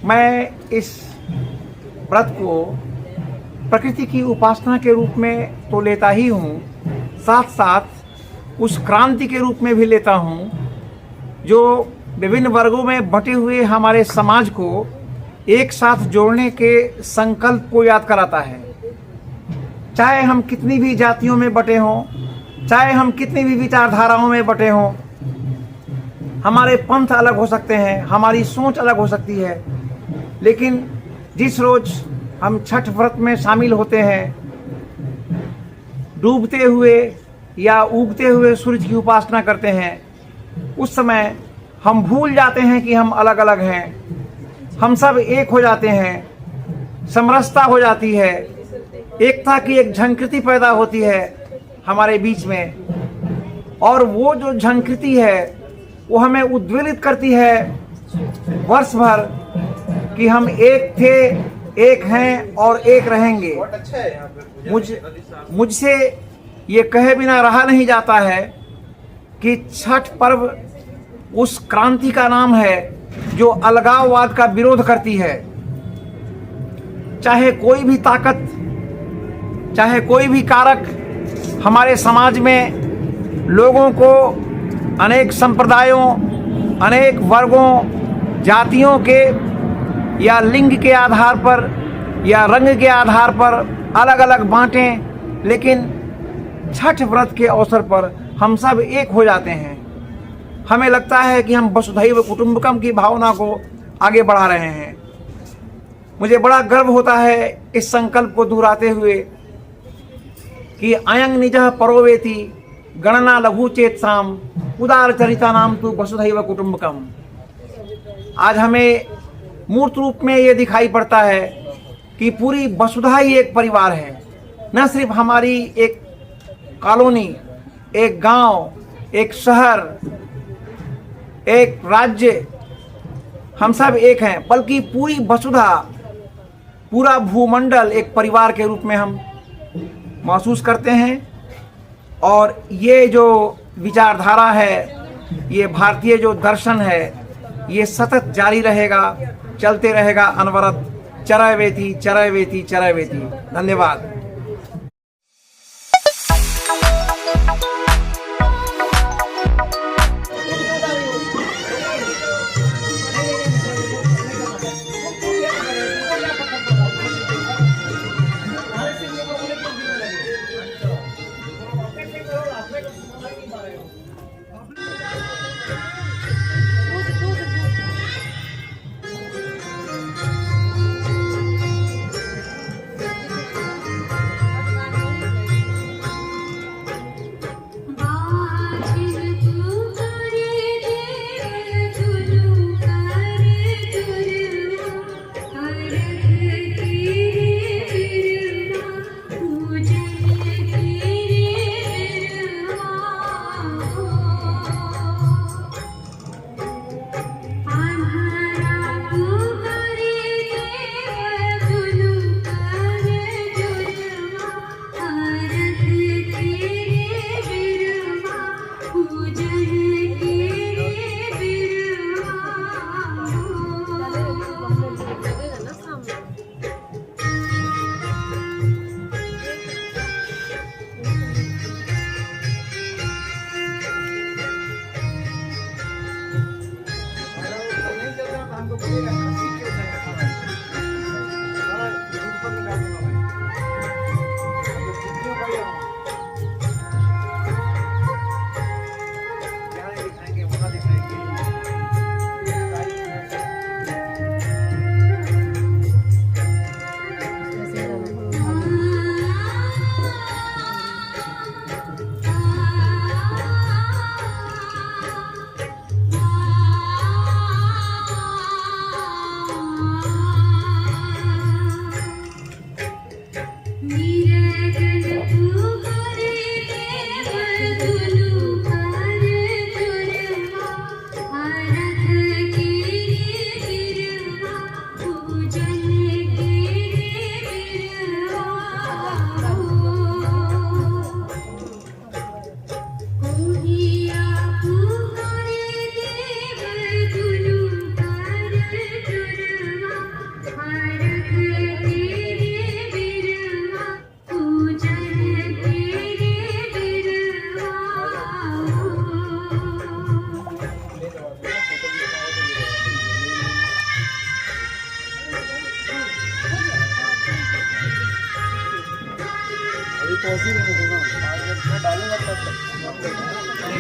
मैं इस व्रत को प्रकृति की उपासना के रूप में तो लेता ही हूँ, साथ साथ उस क्रांति के रूप में भी लेता हूँ जो विभिन्न वर्गों में बटे हुए हमारे समाज को एक साथ जोड़ने के संकल्प को याद कराता है। चाहे हम कितनी भी जातियों में बटे हों, चाहे हम कितनी भी विचारधाराओं में बटे हों, हमारे पंथ अलग हो सकते हैं, हमारी सोच अलग हो सकती है, लेकिन जिस रोज हम छठ व्रत में शामिल होते हैं, डूबते हुए या उगते हुए सूरज की उपासना करते हैं, उस समय हम भूल जाते हैं कि हम अलग अलग हैं। हम सब एक हो जाते हैं, समरसता हो जाती है, एकता की एक झंकृति पैदा होती है हमारे बीच में, और वो जो झंकृति है वो हमें उद्वेलित करती है वर्ष भर कि हम एक थे, एक हैं और एक रहेंगे। मुझसे ये कहे बिना रहा नहीं जाता है कि छठ पर्व उस क्रांति का नाम है जो अलगाववाद का विरोध करती है। चाहे कोई भी ताकत, चाहे कोई भी कारक हमारे समाज में लोगों को अनेक संप्रदायों, अनेक वर्गों, जातियों के या लिंग के आधार पर या रंग के आधार पर अलग अलग बांटें, लेकिन छठ व्रत के अवसर पर हम सब एक हो जाते हैं। हमें लगता है कि हम वसुधैव कुटुंबकम की भावना को आगे बढ़ा रहे हैं। मुझे बड़ा गर्व होता है इस संकल्प को दोहराते हुए कि अयं निजः परोवेति गणना लघु चेतसाम उदार चरिता नाम तु वसुधैव कुटुंबकम। आज हमें मूर्त रूप में ये दिखाई पड़ता है कि पूरी वसुधा ही एक परिवार है। न सिर्फ हमारी एक कॉलोनी, एक गांव, एक शहर, एक राज्य, हम सब एक हैं, बल्कि पूरी वसुधा, पूरा भूमंडल एक परिवार के रूप में हम महसूस करते हैं। और ये जो विचारधारा है, ये भारतीय जो दर्शन है, ये सतत जारी रहेगा, चलते रहेगा अनवरत। चरैवेति चरैवेति चरैवेति। धन्यवाद।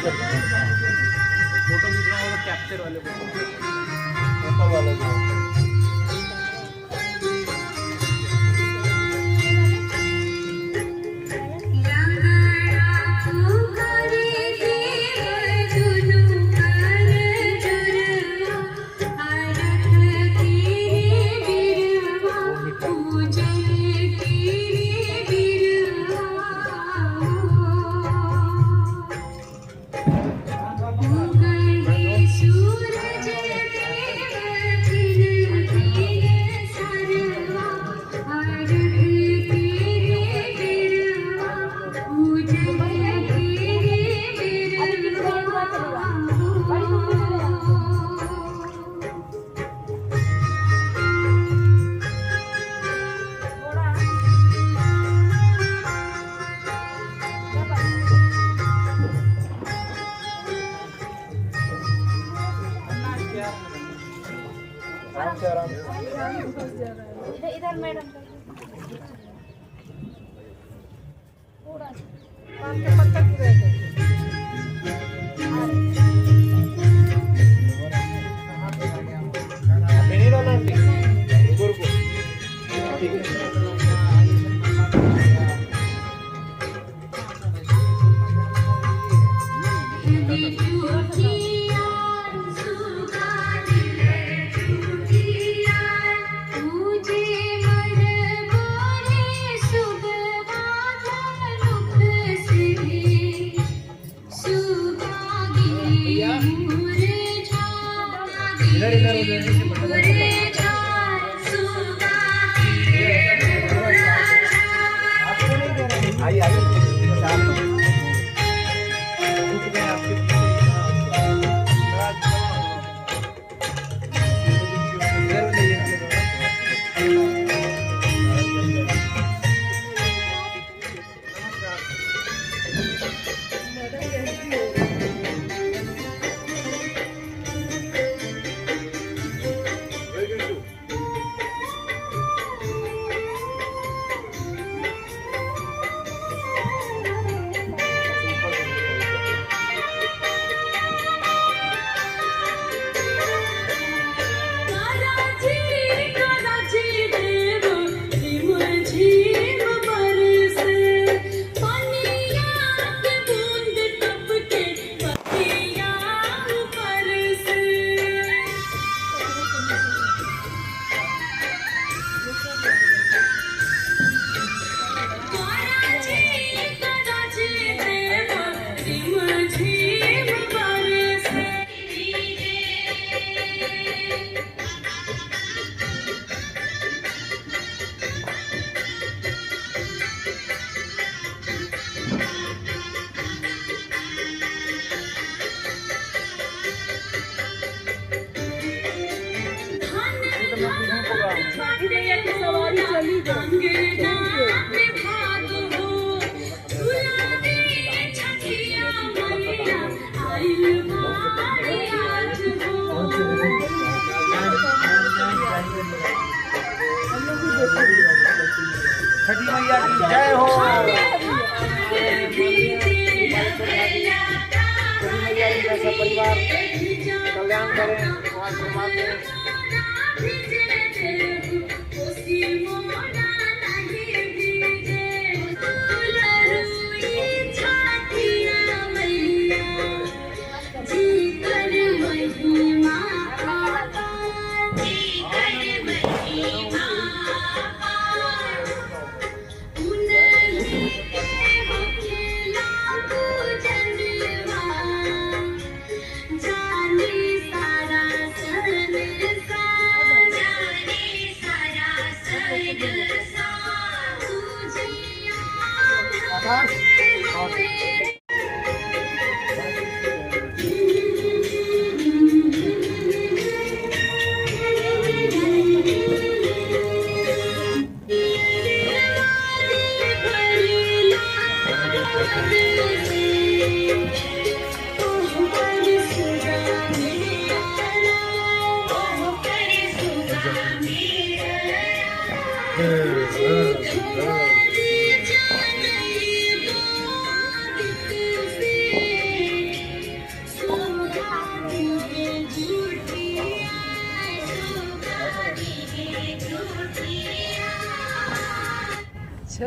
फोटो खींचना होगा कैप्चर वाले ऊपर वाले जो आराम से इधर मैडम पूरा पान के पत्ता की रहते नहीं रहना गुरु ठीक है सवारी चली छठी मैया की जय हो। परिवार कल्याण करें समाज में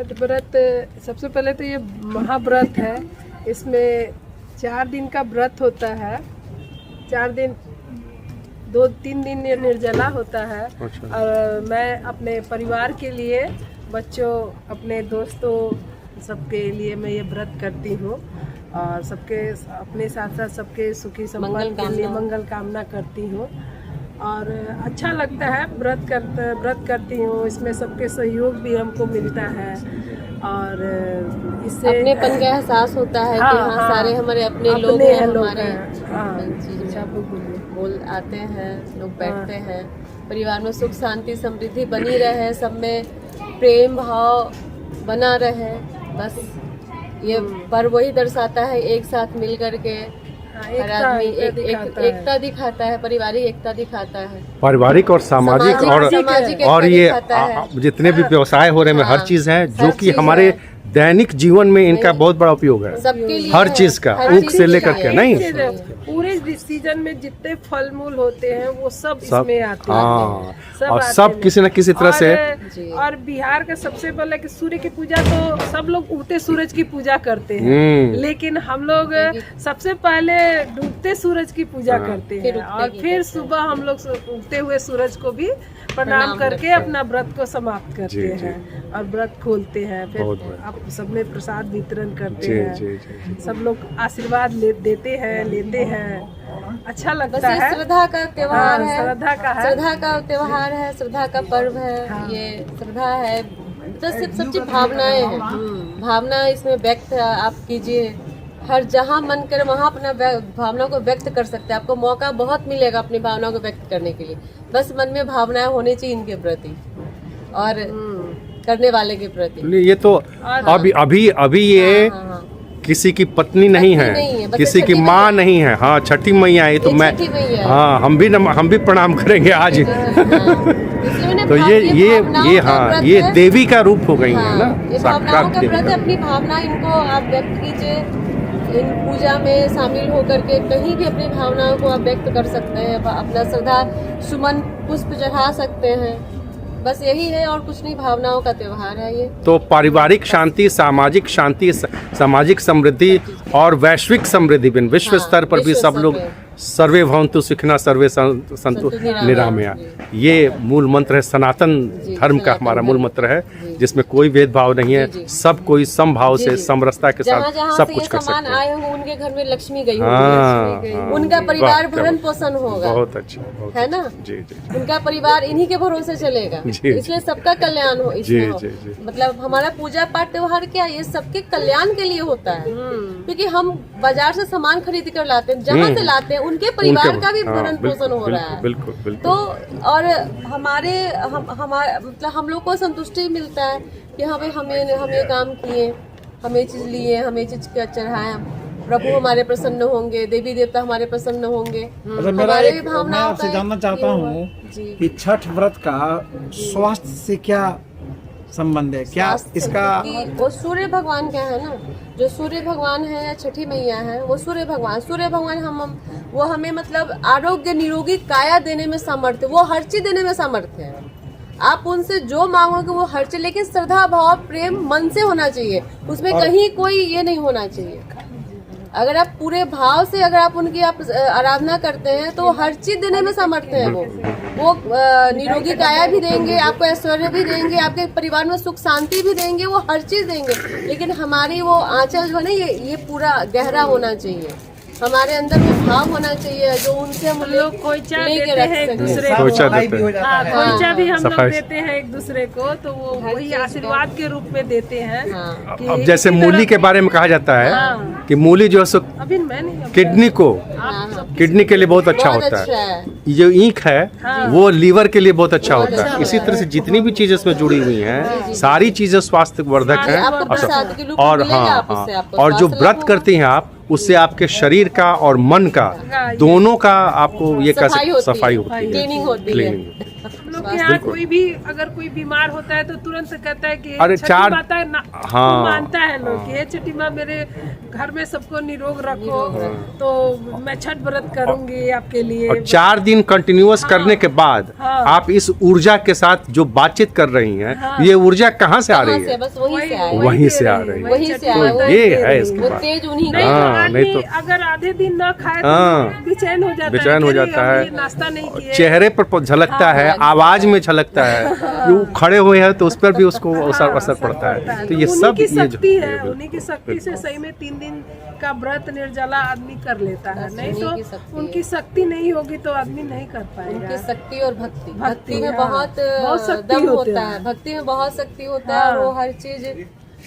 छठ व्रत सबसे पहले तो ये महाव्रत है। इसमें 4 दिन का व्रत होता है। 4 दिन 2-3 दिन ये निर्जला होता है। अच्छा। और मैं अपने परिवार के लिए, बच्चों, अपने दोस्तों, सबके लिए मैं ये व्रत करती हूँ और सबके अपने साथ साथ सबके सुखी संपन्न के लिए मंगल कामना करती हूँ। और अच्छा लगता है व्रत करती हूँ। इसमें सबके सहयोग भी हमको मिलता है और इससे अपनेपन का एहसास होता है कि हाँ, हाँ, सारे हमारे अपने लोग हैं, हमारे हाँ, चीज़ अच्छा, में वो बोलिए। बोल आते हैं, लोग बैठते हैं। परिवार में सुख शांति समृद्धि बनी रहे, सब में प्रेम भाव बना रहे, बस ये पर्व वही दर्शाता है। एक साथ मिल करके हर आदमी एकता दिखाता है, पारिवारिक एकता दिखाता है, पारिवारिक और सामाजिक और एकता ये दिखाता है। जितने भी व्यवसाय हो रहे हैं हर चीज है जो कि हमारे दैनिक जीवन में इनका बहुत बड़ा उपयोग है। सबके लिए हर चीज का, ऊख से लेकर के नहीं पूरे सीजन में जितने फल मूल होते हैं वो सब इसमें आते हाँ, हैं। सब और आते सब हैं। किसी न किसी तरह से और बिहार का सबसे पहले कि सूर्य की पूजा तो सब लोग उगते सूरज की पूजा करते हैं, लेकिन हम लोग सबसे पहले डूबते सूरज की पूजा करते हैं और फिर सुबह हम लोग उगते हुए सूरज को भी प्रणाम करके अपना व्रत को समाप्त करते हैं और व्रत खोलते हैं। फिर आप सब में प्रसाद वितरण करते हैं। सब लोग आशीर्वाद देते हैं, लेते हैं। अच्छा लगता है। श्रद्धा का त्योहार है, श्रद्धा का त्योहार है, श्रद्धा का पर्व है। ये श्रद्धा है तो सिर्फ सच्ची भावनाएं हैं। भावना इसमें व्यक्त आप कीजिए, हर जहाँ मन करे वहाँ अपना भावना को व्यक्त कर सकते हैं। आपको मौका बहुत मिलेगा अपनी भावना को व्यक्त करने के लिए। बस मन में भावनाएं होनी चाहिए इनके प्रति और करने वाले के प्रति। ये तो अभी ये किसी की पत्नी नहीं है, किसी की माँ नहीं है। हाँ, छठी मैया है। तो मैं हाँ हम भी प्रणाम करेंगे आज। तो ये देवी का रूप हो गई है ना, साक्षात देवी का। अपनी भावना इनको आप व्यक्त कीजिए। इन पूजा में शामिल होकर के कहीं भी अपनी भावनाओं को आप व्यक्त कर सकते हैं, अपना श्रद्धा सुमन पुष्प चढ़ा सकते हैं। बस यही है और कुछ नहीं, भावनाओं का त्योहार है ये। तो पारिवारिक शांति, सामाजिक समृद्धि और वैश्विक समृद्धि, विश्व स्तर पर भी सब लोग सर्वे भवन्तु सुखिनः सर्वे सन्तु निरामया, ये मूल मंत्र है। सनातन धर्म का हमारा मूल मंत्र है, जिसमें कोई भेदभाव नहीं है। सब कोई समभाव से, समरसता के साथ सब कुछ कर सकते हैं। आए होंगे उनके घर में लक्ष्मी गई होगी, उनका परिवार भरण पोषण होगा। बहुत अच्छा, है ना जी। उनका परिवार इन्हीं के भरोसे चलेगा, इसलिए सबका कल्याण हो इसमें हो। मतलब हमारा पूजा पाठ त्योहार क्या, ये सबके कल्याण के लिए होता है। क्योंकि हम बाजार से सामान खरीद कर लाते हैं, जहाँ से लाते हैं उनके परिवार का भी भरण पोषण हो रहा है। बिल्कुल। तो और हमारे मतलब हम लोग को संतुष्टि मिलता है कि हाँ भाई हम ये काम किए, हम ये चीज लिए, हम ये चीज चढ़ाए, प्रभु हमारे प्रसन्न होंगे, देवी देवता हमारे प्रसन्न होंगे। हमारे भी भावना मैं आपसे जानना चाहता हूँ कि छठ व्रत का स्वास्थ्य से क्या संबंध है? क्या इसका वो सूर्य भगवान का है ना, जो सूर्य भगवान है या छठी मैया है, वो सूर्य भगवान वो हमें मतलब आरोग्य निरोगी काया देने में समर्थ है। वो हर चीज देने में समर्थ है। आप उनसे जो मांगोगे वो हर चीज, लेकिन श्रद्धा भाव प्रेम मन से होना चाहिए, उसमें कहीं कोई ये नहीं होना चाहिए। अगर आप पूरे भाव से अगर आप उनकी आराधना करते हैं तो हर चीज देने में समर्थ है। वो निरोगी काया भी देंगे, आपको ऐश्वर्य भी देंगे, आपके परिवार में सुख शांति भी देंगे, वो हर चीज देंगे। लेकिन हमारी वो आंचल जो है ना, ये पूरा गहरा होना चाहिए। हमारे अंदर वो भाव होना चाहिए जो उनसे हम लोग खोइचा देते हैं एक दूसरे को। खोइचा भी हम लोग देते हैं एक दूसरे को, तो वो वही आशीर्वाद के रूप में देते हैं। अब जैसे मूली के बारे में कहा जाता है कि मूली जो है अभी मैंने किडनी के लिए बहुत अच्छा होता है। जो ईंख है वो लीवर के लिए बहुत अच्छा होता है। इसी तरह से जितनी भी चीजें इसमें जुड़ी हुई हैं, सारी चीजें स्वास्थ्य वर्धक हैं। और और जो व्रत करती हैं आप, उससे आपके शरीर का और मन का दोनों का आपको ये सफाई होती है, क्लीनिंग होती है। लोग के यहाँ कोई भी अगर कोई बीमार होता है तो तुरंत कहता है कि अरे छठी चार- माता हाँ। को मानता है लोग कि हे छठी माँ मेरे घर में सबको निरोग रखो, तो मैं छठ व्रत करूंगी आपके लिए। और 4 दिन कंटिन्यूअस करने के बाद हाँ। आप इस ऊर्जा के साथ जो बातचीत कर रही हैं, ये ऊर्जा कहाँ से आ कहाँ रही से? है? बस वहीं से आया वहीं से आ रही है। वहीं से आया तो ये है इसके वो बाद। तेज उन्हीं नहीं का तो हाँ, आदमी नहीं तो- अगर आधे दिन ना खाए हाँ। तो बेचैन हो जाता है, बेचैन हो कि नहीं, जाता है। अभी नाश्ता नहीं किए। चेहरे पर झलकता है, आवाज में झलकता है, वो खड़े हुए हैं तो उस पर भी उसको असर पड़ता है। तो ये उन्हीं सब की ये शक्ति जो है, उन्हीं की शक्ति से सही में 3 दिन का व्रत निर्जला आदमी कर लेता है। नहीं उन्हीं की तो शक्ति उनकी शक्ति नहीं होगी तो आदमी नहीं कर उनकी पाएगा। शक्ति और भक्ति भक्ति में हाँ। बहुत बहुत शक्ति दम होते होता हैं। है, भक्ति में बहुत शक्ति होता है, हाँ। और वो हर चीज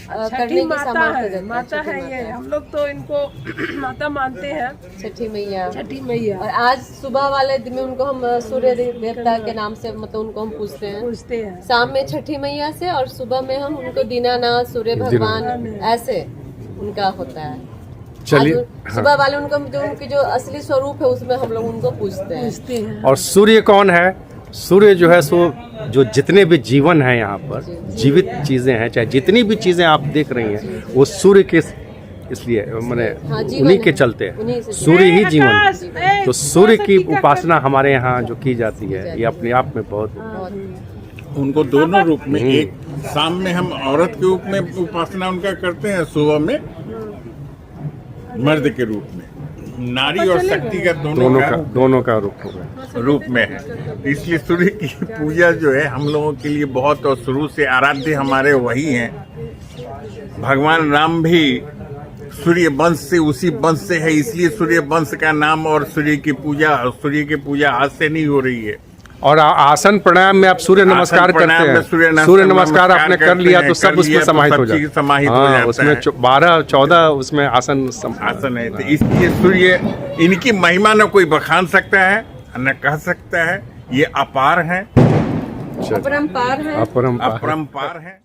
करने छठी की माता सामर्थ्य है, देता माता छठी है माता ये, हम लोग तो इनको माता मानते हैं, छठी मैया। छठी मैया और आज सुबह वाले दिन में उनको हम सूर्य देवता के नाम से मतलब उनको हम पूछते हैं। पूछते हैं। शाम में छठी मैया से और सुबह में हम उनको दीनानाथ, सूर्य भगवान ऐसे उनका होता है। चलिए, आज सुबह वाले उनको जो उनकी जो असली स्वरूप है उसमें हम लोग उनको पूछते हैं। पूछते हैं। और सूर्य कौन है? सूर्य जो है सो जो जितने भी जीवन है यहाँ पर, जीवित चीजें हैं, चाहे जितनी भी चीजें आप देख रही हैं, वो सूर्य के इसलिए मैंने हाँ, जीवन उन्हीं के है। चलते उन्हीं हैं। से सूर्य ही जीवन आकाश, है। तो सूर्य की टीका उपासना हमारे यहाँ जो की जाती है, ये अपने आप में बहुत उनको दोनों रूप में, एक शाम में हम औरत के रूप में उपासना उनका करते हैं, सुबह में मर्द के रूप में, नारी और शक्ति का दोनों का रूप होगा। रूप में है। इसलिए सूर्य की पूजा जो है हम लोगों के लिए बहुत, और शुरू से आराध्य हमारे वही हैं। भगवान राम भी सूर्य वंश से, उसी वंश से है, इसलिए सूर्य वंश का नाम। और सूर्य की पूजा आज से नहीं हो रही है। और आसन प्राणायाम में आप सूर्य नमस्कार करते हैं। सूर्य नमस्कार आपने कर लिया तो सब उसमें समाहित हो जाता है। हाँ, उसमें 12-14 उसमें आसन है। तो इसलिए सूर्य, इनकी महिमा न कोई बखान सकता है न कह सकता है। ये अपार है, अपरंपार है। अपरंपार है।